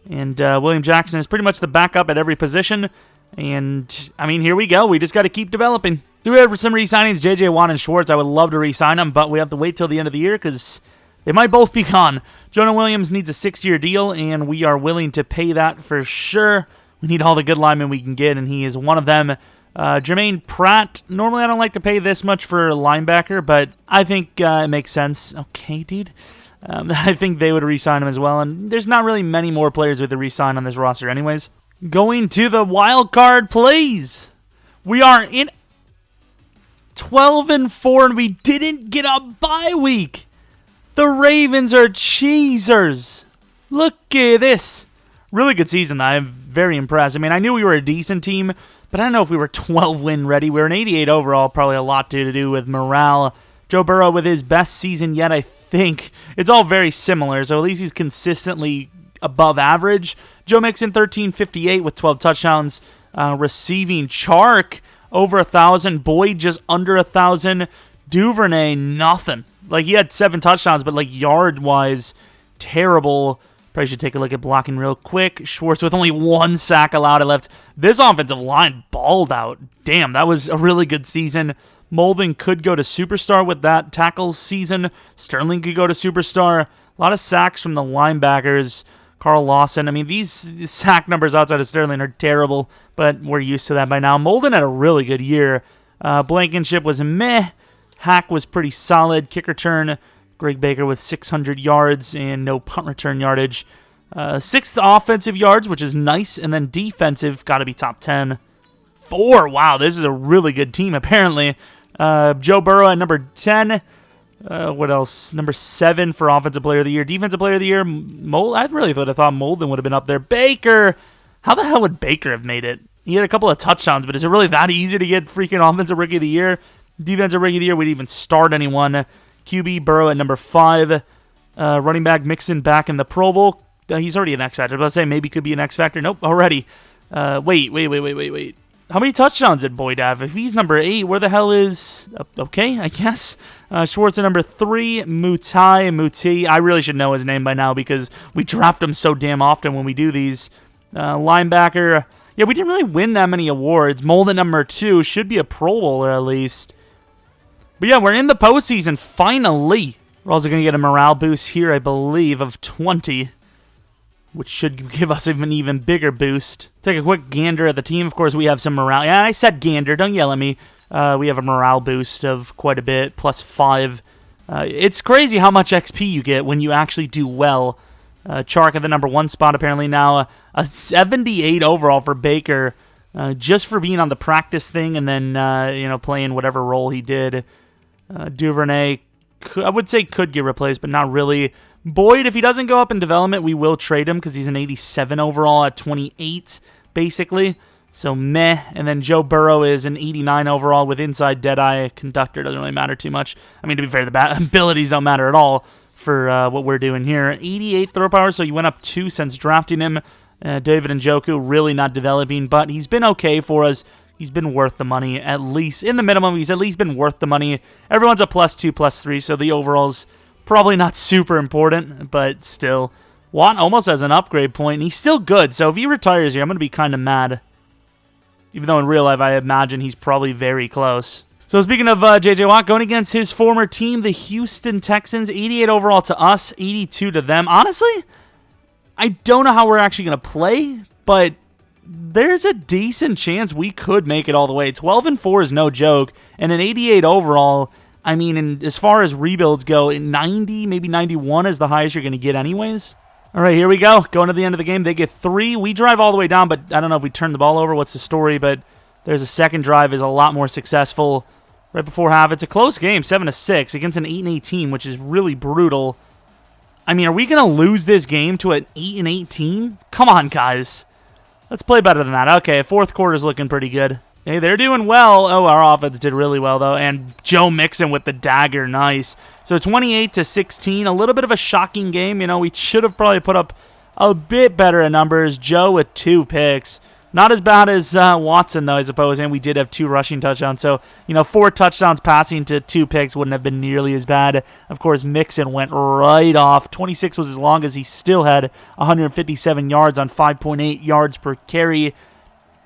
And William Jackson is pretty much the backup at every position. And, I mean, here we go. We just got to keep developing. Do we have some re-signings? J.J. Watt and Schwartz, I would love to re-sign them, but we have to wait till the end of the year because they might both be gone. Jonah Williams needs a 6-year deal, and we are willing to pay that for sure. We need all the good linemen we can get, and he is one of them. Jermaine Pratt, normally I don't like to pay this much for a linebacker, but I think it makes sense. Okay, dude. I think they would re-sign him as well, and there's not really many more players with the re-sign on this roster anyways. Going to the wild card, please. We are in 12-4, and we didn't get a bye week. The Ravens are cheesers. Look at this. Really good season. I'm very impressed. I mean, I knew we were a decent team, but I don't know if we were 12-win ready. We were an 88 overall, probably a lot to do with morale. Joe Burrow with his best season yet, I think. It's all very similar, so at least he's consistently above average. Joe Mixon, 1358 with 12 touchdowns. Receiving Chark, over 1,000. Boyd, just under 1,000. Duvernay, nothing. Like, he had 7 touchdowns, but, yard-wise, terrible. Probably should take a look at blocking real quick. Schwartz with only 1 sack allowed. I left. This offensive line balled out. Damn, that was a really good season. Molden could go to superstar with that tackles season. Sterling could go to superstar. A lot of sacks from the linebackers. Carl Lawson. I mean, these sack numbers outside of Sterling are terrible, but we're used to that by now. Molden had a really good year. Blankenship was meh. Hack was pretty solid. Kick return, Greg Baker with 600 yards and no punt return yardage. 6th offensive yards, which is nice, and then defensive, got to be top 10. 4. Wow, this is a really good team, apparently. Joe Burrow at number 10. What else? Number 7 for Offensive Player of the Year. Defensive Player of the Year, I really thought Molden would have been up there. Baker! How the hell would Baker have made it? He had a couple of touchdowns, but is it really that easy to get freaking Offensive Rookie of the Year? Defensive Rookie of the Year, we didn't even start anyone. QB, Burrow at number 5. Running back, Mixon back in the Pro Bowl. He's already an X Factor. I was about to say maybe could be an X Factor. Nope, already. Wait. How many touchdowns did Boyd have? If he's number 8, where the hell is... Okay, I guess. Schwartz at number 3. Muti. I really should know his name by now because we draft him so damn often when we do these. Linebacker. Yeah, we didn't really win that many awards. Molden number 2 should be a Pro Bowler at least. But yeah, we're in the postseason finally. We're also going to get a morale boost here, I believe, of 20. Which should give us an even bigger boost. Take a quick gander at the team. Of course, we have some morale. Yeah, I said gander. Don't yell at me. We have a morale boost of quite a bit, plus 5. It's crazy how much XP you get when you actually do well. Chark at the number 1 spot, apparently now. A 78 overall for Baker, just for being on the practice thing and then, playing whatever role he did. Duvernay, I would say could get replaced, but not really. Boyd, if he doesn't go up in development, we will trade him because he's an 87 overall at 28, basically. So, meh. And then Joe Burrow is an 89 overall with inside Deadeye. Conductor doesn't really matter too much. I mean, to be fair, the abilities don't matter at all for what we're doing here. 88 throw power, so you went up 2 since drafting him. David Njoku really not developing, but he's been okay for us. He's been worth the money, at least. In the minimum, he's at least been worth the money. Everyone's a +2, +3, so the overall's probably not super important, but still. Watt almost has an upgrade point, and he's still good, so if he retires here, I'm going to be kind of mad. Even though in real life, I imagine he's probably very close. So speaking of J.J. Watt, going against his former team, the Houston Texans, 88 overall to us, 82 to them. Honestly, I don't know how we're actually going to play, but there's a decent chance we could make it all the way. 12-4 is no joke, and an 88 overall... I mean, as far as rebuilds go, 90, maybe 91 is the highest you're going to get anyways. All right, here we go. Going to the end of the game, they get 3. We drive all the way down, but I don't know if we turn the ball over. What's the story? But there's a second drive is a lot more successful. Right before half, it's a close game, 7-6 against an 8-8 team, which is really brutal. I mean, are we going to lose this game to an 8-8 team? Come on, guys. Let's play better than that. Okay, fourth quarter's looking pretty good. Hey, they're doing well. Oh, our offense did really well, though. And Joe Mixon with the dagger. Nice. So 28-16. A little bit of a shocking game. We should have probably put up a bit better in numbers. Joe with 2 picks. Not as bad as Watson, though, I suppose. And we did have 2 rushing touchdowns. So, 4 touchdowns passing to 2 picks wouldn't have been nearly as bad. Of course, Mixon went right off. 26 was as long as he still had 157 yards on 5.8 yards per carry.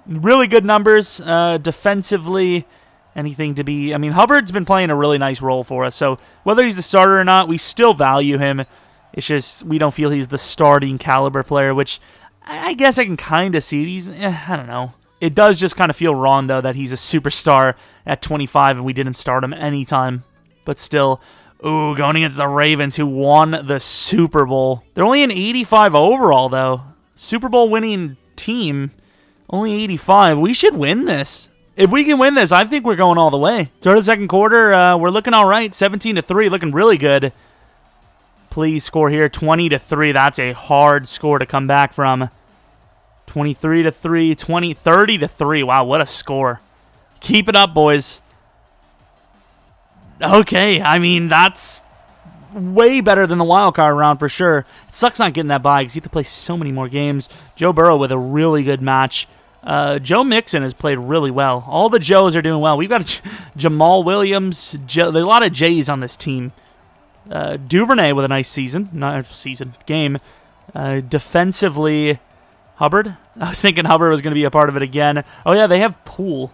Really good numbers defensively. Anything to be... I mean, Hubbard's been playing a really nice role for us. So whether he's the starter or not, we still value him. It's just we don't feel he's the starting caliber player, which I guess I can kind of see. I don't know. It does just kind of feel wrong, though, that he's a superstar at 25 and we didn't start him anytime. But still... Ooh, going against the Ravens, who won the Super Bowl. They're only an 85 overall, though. Super Bowl winning team... Only 85. We should win this. If we can win this, I think we're going all the way. Start of the second quarter, we're looking all right. 17-3, looking really good. Please score here. 20-3. That's a hard score to come back from. 23-3, 30-3. Wow, what a score. Keep it up, boys. Okay, I mean, that's way better than the wild card round for sure. It sucks not getting that bye because you have to play so many more games. Joe Burrow with a really good match. Joe Mixon has played really well. All the Joes are doing well. We've got Jamal Williams. There's a lot of J's on this team. Duvernay with a nice game. Defensively, Hubbard. I was thinking Hubbard was going to be a part of it again. Oh, yeah, they have Poole.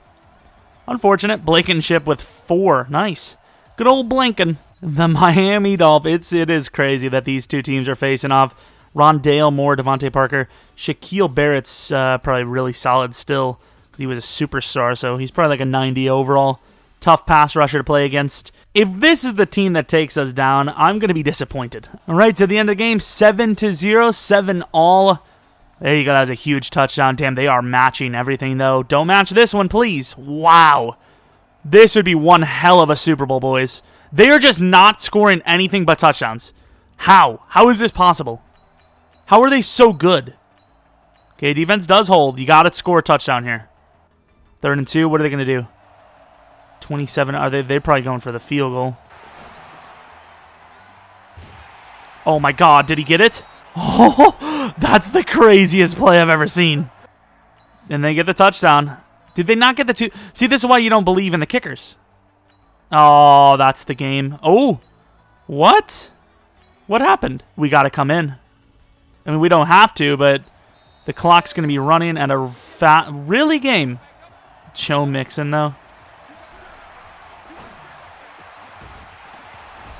Unfortunate. Blankenship with 4. Nice. Good old Blanken. The Miami Dolphins. It is crazy that these two teams are facing off. Rondale Moore, Devontae Parker. Shaquille Barrett's probably really solid still because he was a superstar, so he's probably like a 90 overall. Tough pass rusher to play against. If this is the team that takes us down, I'm going to be disappointed. All right, to the end of the game, 7-0, 7-all. There you go. That was a huge touchdown. Damn, they are matching everything, though. Don't match this one, please. Wow. This would be one hell of a Super Bowl, boys. They are just not scoring anything but touchdowns. How? How is this possible? How are they so good? Okay, defense does hold. You got to score a touchdown here. 3rd and 2. What are they going to do? 27. Are they? They're probably going for the field goal. Oh, my God. Did he get it? Oh, that's the craziest play I've ever seen. And they get the touchdown. Did they not get the 2? See, this is why you don't believe in the kickers. Oh, that's the game. Oh, what? What happened? We got to come in. I mean, we don't have to, but the clock's going to be running at a really game. Joe Mixon, though.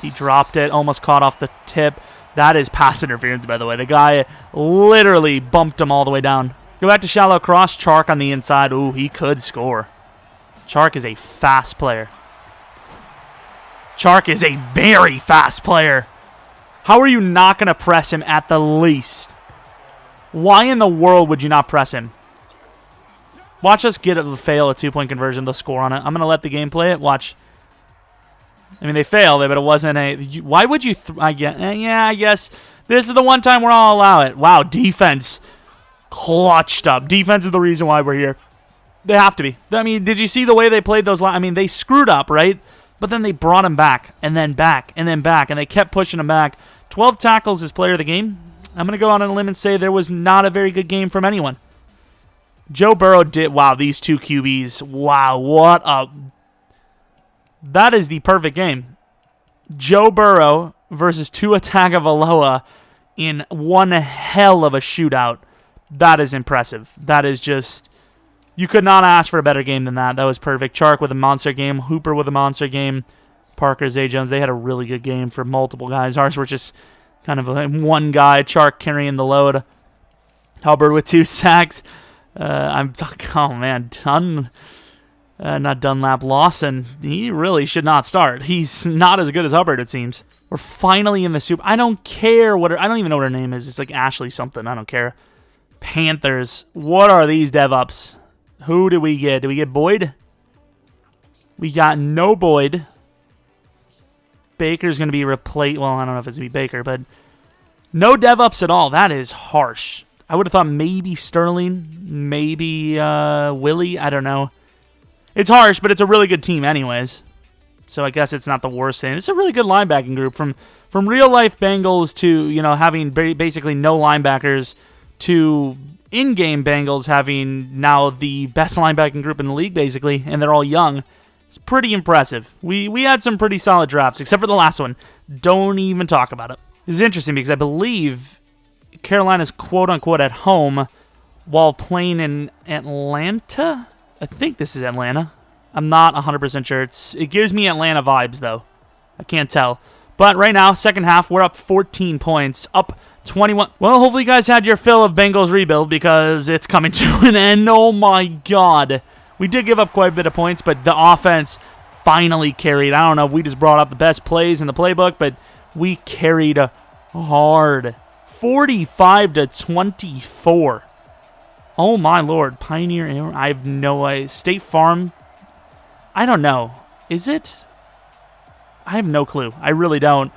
He dropped it, almost caught off the tip. That is pass interference, by the way. The guy literally bumped him all the way down. Go back to shallow cross. Chark on the inside. Ooh, he could score. Chark is a fast player. Chark is a very fast player. How are you not going to press him at the least? Why in the world would you not press him? Watch us fail a 2-point conversion. They'll score on it. I'm going to let the game play it. Watch. I mean, they failed it, but it wasn't a... Why would you... I guess this is the one time we're all allow it. Wow, defense clutched up. Defense is the reason why we're here. They have to be. I mean, did you see the way they played those... I mean, they screwed up, right? But then they brought him back, and then back, and then back, and they kept pushing him back. 12 tackles as player of the game. I'm going to go on a limb and say there was not a very good game from anyone. Joe Burrow did... Wow, these two QBs. Wow, what a... That is the perfect game. Joe Burrow versus Tua Tagovailoa in one hell of a shootout. That is impressive. That is just... You could not ask for a better game than that. That was perfect. Chark with a monster game. Hooper with a monster game. Parker, Zay Jones, they had a really good game for multiple guys. Ours were just kind of one guy. Chark carrying the load. Hubbard with 2 sacks. Oh, man. Not Dunlap. Lawson, he really should not start. He's not as good as Hubbard, it seems. We're finally in the Super. I don't care what I don't even know what her name is. It's like Ashley something. I don't care. Panthers. What are these dev-ups? Who did we get? Did we get Boyd? We got no Boyd. Baker's going to be replaced. Well, I don't know if it's going to be Baker, but no dev-ups at all. That is harsh. I would have thought maybe Sterling, maybe Willie. I don't know. It's harsh, but it's a really good team anyways. So I guess it's not the worst thing. It's a really good linebacking group. From real-life Bengals to, having basically no linebackers to in-game Bengals having now the best linebacking group in the league, basically, and they're all young. It's pretty impressive. We had some pretty solid drafts, except for the last one. Don't even talk about it. This is interesting because I believe Carolina's quote-unquote at home while playing in Atlanta. I think this is Atlanta. I'm not 100% sure. It gives me Atlanta vibes, though. I can't tell. But right now, second half, we're up 14 points. Up 21. Well, hopefully you guys had your fill of Bengals rebuild because it's coming to an end. Oh, my God. We did give up quite a bit of points, but the offense finally carried. I don't know if we just brought up the best plays in the playbook, but we carried hard. 45-24. Oh, my Lord. Pioneer, I have no idea. State Farm, I don't know. Is it? I have no clue. I really don't.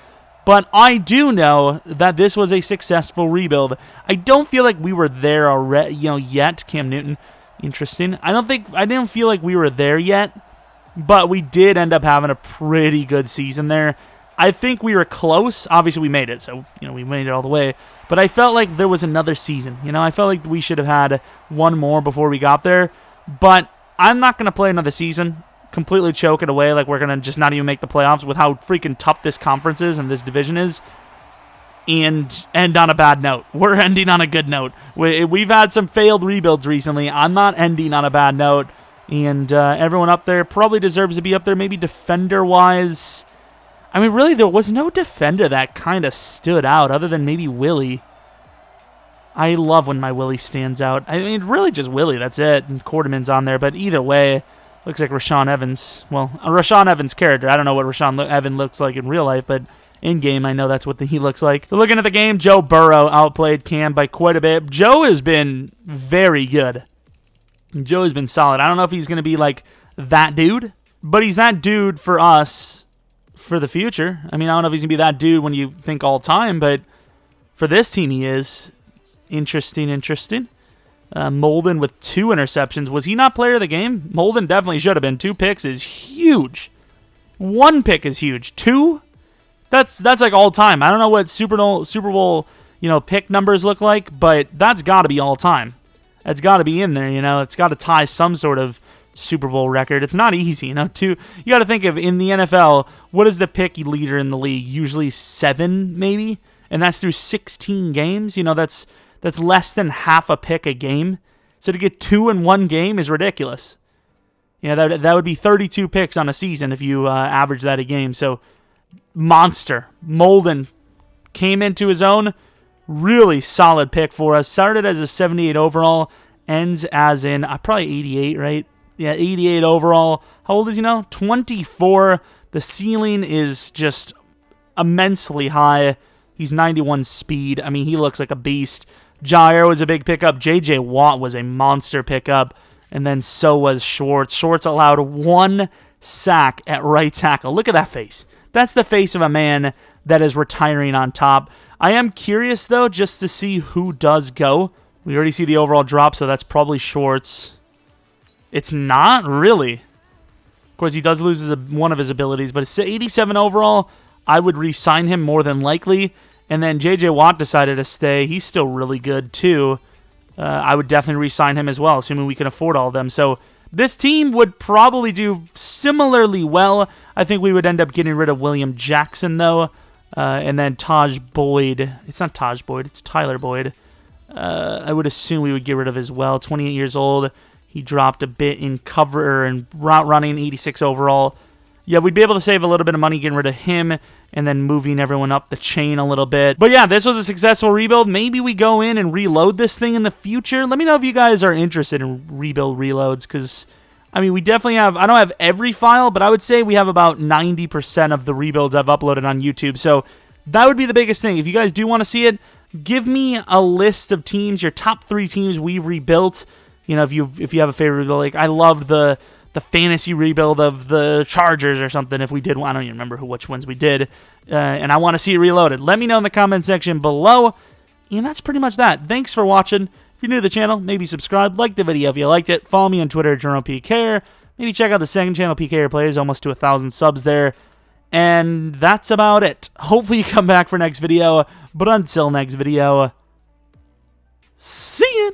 But I do know that this was a successful rebuild. I don't feel like we were there already, yet. Cam Newton, interesting. I didn't feel like we were there yet, but we did end up having a pretty good season there. I think we were close. Obviously, we made it, so we made it all the way. But I felt like there was another season. I felt like we should have had one more before we got there. But I'm not going to play another season, completely choke it away like we're going to just not even make the playoffs with how freaking tough this conference is and this division is, and end on a bad note. We're ending on a good note. We've had some failed rebuilds recently. I'm not ending on a bad note. And everyone up there probably deserves to be up there, maybe defender-wise. I mean, really, there was no defender that kind of stood out other than maybe Willie. I love when my Willie stands out. I mean, really just Willie, that's it. And Quarterman's on there, but either way, looks like Rashaan Evans. Well, a Rashaan Evans character. I don't know what Rashaan Evans looks like in real life, but in game, I know that's what he looks like. So looking at the game, Joe Burrow outplayed Cam by quite a bit. Joe has been very good. Joe has been solid. I don't know if he's going to be like that dude, but he's that dude for us for the future. I mean, I don't know if he's going to be that dude when you think all time, but for this team, he is. Interesting. Molden with 2 interceptions. Was he not player of the game? Molden definitely should have been. 2 picks is huge. 1 pick is huge. 2? That's like all time. I don't know what Super Bowl, pick numbers look like, but that's got to be all time. That's got to be in there, It's got to tie some sort of Super Bowl record. It's not easy, You got to think of, in the NFL, what is the pick leader in the league? Usually 7, maybe? And that's through 16 games. That's less than half a pick a game. So to get 2 in 1 game is ridiculous. That would be 32 picks on a season if you average that a game. So, monster. Molden came into his own. Really solid pick for us. Started as a 78 overall. Ends as in, probably 88, right? Yeah, 88 overall. How old is he now? 24. The ceiling is just immensely high. He's 91 speed. I mean, he looks like a beast. Jair was a big pickup. J.J. Watt was a monster pickup. And then so was Schwartz. Schwartz allowed 1 sack at right tackle. Look at that face. That's the face of a man that is retiring on top. I am curious, though, just to see who does go. We already see the overall drop, so that's probably Schwartz. It's not really. Of course, he does lose one of his abilities, but it's 87 overall. I would re-sign him more than likely. And then J.J. Watt decided to stay. He's still really good, too. I would definitely re-sign him as well, assuming we can afford all of them. So this team would probably do similarly well. I think we would end up getting rid of William Jackson, though. And then Taj Boyd. It's not Taj Boyd. It's Tyler Boyd. I would assume we would get rid of as well. 28 years old. He dropped a bit in cover and route running, 86 overall. Yeah, we'd be able to save a little bit of money getting rid of him and then moving everyone up the chain a little bit. But yeah, this was a successful rebuild. Maybe we go in and reload this thing in the future. Let me know if you guys are interested in rebuild reloads, because, I mean, we definitely have, I don't have every file, but I would say we have about 90% of the rebuilds I've uploaded on YouTube. So that would be the biggest thing. If you guys do want to see it, give me a list of teams, your top 3 teams we've rebuilt. If you have a favorite rebuild, like I loved the fantasy rebuild of the Chargers or something. If we did one, I don't even remember which ones we did. And I want to see it reloaded. Let me know in the comment section below. And that's pretty much that. Thanks for watching. If you're new to the channel, maybe subscribe, like the video if you liked it. Follow me on Twitter, Jeromepkr. Maybe check out the second channel, PKR Plays, almost to 1,000 subs there. And that's about it. Hopefully you come back for next video. But until next video, see ya!